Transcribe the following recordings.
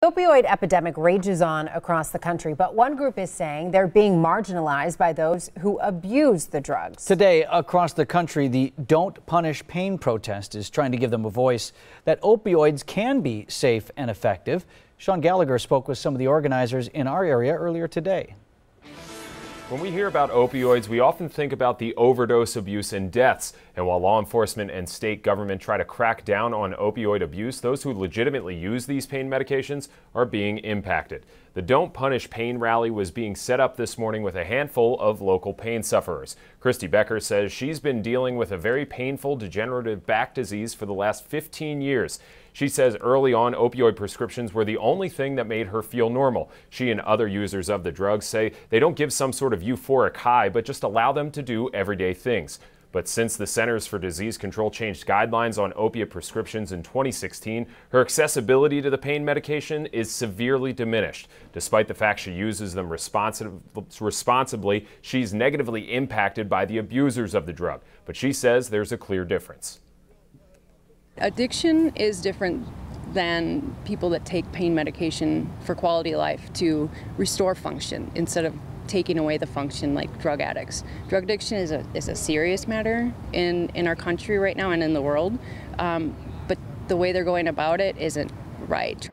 Opioid epidemic rages on across the country, but one group is saying they're being marginalized by those who abuse the drugs. Today, across the country, the Don't Punish Pain protest is trying to give them a voice that opioids can be safe and effective. Sean Gallagher spoke with some of the organizers in our area earlier today. When we hear about opioids, we often think about the overdose abuse and deaths. And while law enforcement and state government try to crack down on opioid abuse, those who legitimately use these pain medications are being impacted. The Don't Punish Pain rally was being set up this morning with a handful of local pain sufferers. Christy Becker says she's been dealing with a very painful degenerative back disease for the last 15 years. She says early on, opioid prescriptions were the only thing that made her feel normal. She and other users of the drugs say they don't give some sort of euphoric high, but just allow them to do everyday things. But since the Centers for Disease Control changed guidelines on opiate prescriptions in 2016, her accessibility to the pain medication is severely diminished. Despite the fact she uses them responsibly, she's negatively impacted by the abusers of the drug. But she says there's a clear difference. Addiction is different than people that take pain medication for quality of life to restore function instead of taking away the function like drug addicts. Drug addiction is a serious matter in our country right now and in the world, but the way they're going about it isn't right.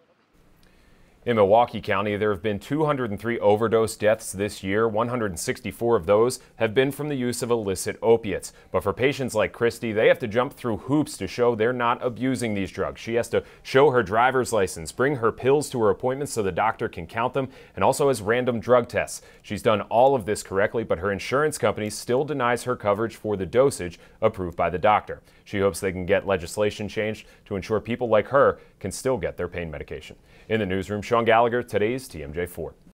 In Milwaukee County, there have been 203 overdose deaths this year. 164 of those have been from the use of illicit opiates. But for patients like Christy, they have to jump through hoops to show they're not abusing these drugs. She has to show her driver's license, bring her pills to her appointments so the doctor can count them, and also has random drug tests. She's done all of this correctly, but her insurance company still denies her coverage for the dosage approved by the doctor. She hopes they can get legislation changed to ensure people like her can still get their pain medication. In the newsroom, Sean Gallagher, today's TMJ4.